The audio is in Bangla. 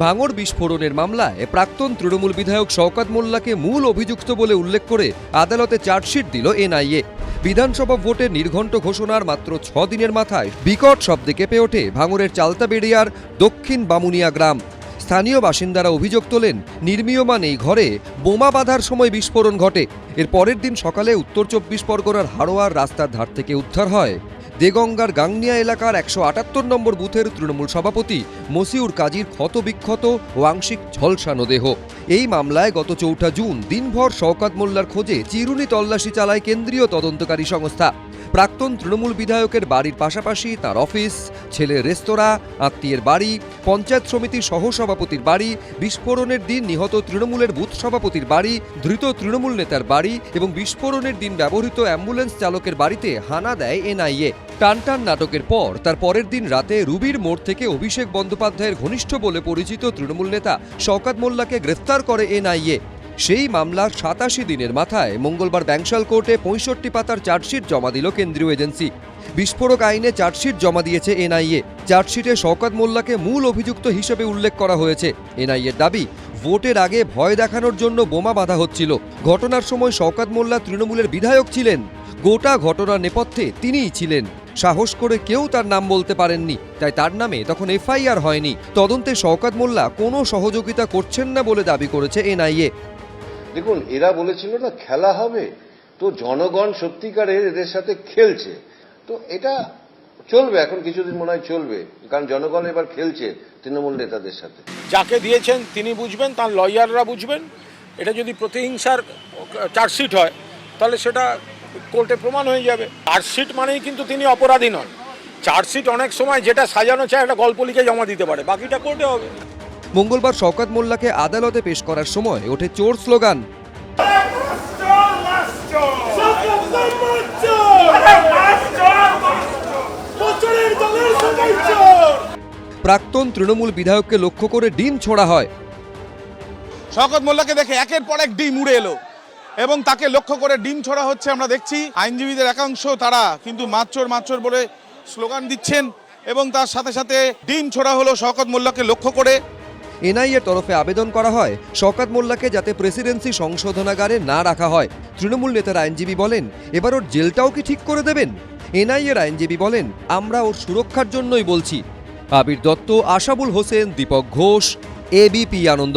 ভাঙড় বিস্ফোরণের মামলায় প্রাক্তন তৃণমূল বিধায়ক শওকত মোল্লাকে মূল অভিযুক্ত বলে উল্লেখ করে আদালতে চার্জশিট দিল এনআইএ। বিধানসভা ভোটের নির্ঘণ্ট ঘোষণার মাত্র 6 দিনের মাথায় বিকট শব্দে কেঁপে ওঠে ভাঙড়ের চালতাবেড়িয়ার দক্ষিণ বামুনিয়া গ্রাম। স্থানীয় বাসিন্দারা অভিযোগ তোলেন, নির্মীয়মান এই ঘরে বোমা বাঁধার সময় বিস্ফোরণ ঘটে। এর পরের দিন সকালে উত্তর 24 পরগনার হাড়োয়ার রাস্তার ধার থেকে উদ্ধার হয় দেগঙ্গার গাংনিয়া এলাকার 178 নম্বর বুথের তৃণমূল সভাপতি মসিউর কাজীর ক্ষতবিক্ষত ও আংশিক ঝলসানো দেহ। এই মামলায় গত 4 জুন দিনভর শওকত মোল্লার খোঁজে চিরুনি তল্লাশি চালায় কেন্দ্রীয় তদন্তকারী সংস্থা। প্রাক্তন তৃণমূল বিধায়কের বাড়ির পাশাপাশি তার অফিস, ছেলের রেস্তোরাঁ, আত্মীয়ের বাড়ি, পঞ্চায়েত সমিতির সহসভাপতির বাড়ি, বিস্ফোরণের দিন নিহত তৃণমূলের বুথ সভাপতির বাড়ি, ধৃত তৃণমূল নেতার বাড়ি এবং বিস্ফোরণের দিন ব্যবহৃত অ্যাম্বুলেন্স চালকের বাড়িতে হানা দেয় এনআইএ। টানটান নাটকের পর তার পরের দিন রাতে রুবির মোড় থেকে অভিষেক বন্দ্যোপাধ্যায়ের ঘনিষ্ঠ বলে পরিচিত তৃণমূল নেতা শওকত মোল্লাকে গ্রেফতার করে এনআইএ। সেই মামলার 87 দিনের মাথায় মঙ্গলবার ব্যাংশাল কোর্টে 65 পাতার চার্জশিট জমা দিল কেন্দ্রীয় এজেন্সি। বিস্ফোরক আইনে চার্জশিট জমা দিয়েছে এনআইএ। চার্জশিটে শওকত মোল্লাকে মূল অভিযুক্ত হিসেবে উল্লেখ করা হয়েছে। এনআইএর দাবি, ভোটের আগে ভয় দেখানোর জন্য বোমা বাঁধা হচ্ছিল। ঘটনার সময় শওকত মোল্লা তৃণমূলের বিধায়ক ছিলেন। গোটা ঘটনার নেপথ্যে তিনিই ছিলেন। সাহস করে কেউ তার নাম বলতে পারেননি, তাই তার নামে তখন এফআইআর হয়নি। তদন্তে শওকত মোল্লা কোনো সহযোগিতা করছেন না বলে দাবি করেছে এনআইএ। দেখুন, এরা বলেছিল না খেলা হবে, তো জনগণ সত্যিকারের এদের সাথে খেলছে। তো এটা চলবে, এখন কিছুদিন মনে হয় চলবে, কারণ জনগণ এবার খেলছে তৃণমূল নেতাদের সাথে। যাকে দিয়েছেন তিনি বুঝবেন, তার লয়াররা বুঝবেন। এটা যদি প্রতিহিংসার চার্জশিট হয় তাহলে সেটা কোর্টে প্রমাণ হয়ে যাবে। চার্জশিট মানেই কিন্তু তিনি অপরাধী নন। চার্জশিট অনেক সময় যেটা সাজানো চায় একটা গল্প লিখে জমা দিতে পারে, বাকিটা কোর্টে হবে। মঙ্গলবার শওকত মোল্লাকে আদালতে পেশ করার সময় ওঠে চোর স্লোগান। প্রাক্তন তৃণমূল বিধায়ককে লক্ষ্য করে ডিম ছোড়া হয়। শওকত মোল্লাকে দেখে একের পর এক ডিম উড়ে এলো এবং তাকে লক্ষ্য করে ডিম ছোড়া হচ্ছে। আমরা দেখছি আইনজীবীদের একাংশ তারা কিন্তু মাতচোর বলে স্লোগান দিচ্ছেন এবং তার সাথে সাথে ডিম ছোড়া হলো শওকত মোল্লাকে লক্ষ্য করে। এনআইএর তরফে আবেদন করা হয় শওকত মোল্লাকে যাতে প্রেসিডেন্সি সংশোধনাগারে না রাখা হয়। তৃণমূল নেতার আইনজীবী বলেন, এবার ওর জেলটাও কি ঠিক করে দেবেন? এনআইএর আইনজীবী বলেন, আমরা ওর সুরক্ষার জন্যই বলছি। আবির দত্ত, আশাবুল হোসেন, দীপক ঘোষ, এবিপি আনন্দ।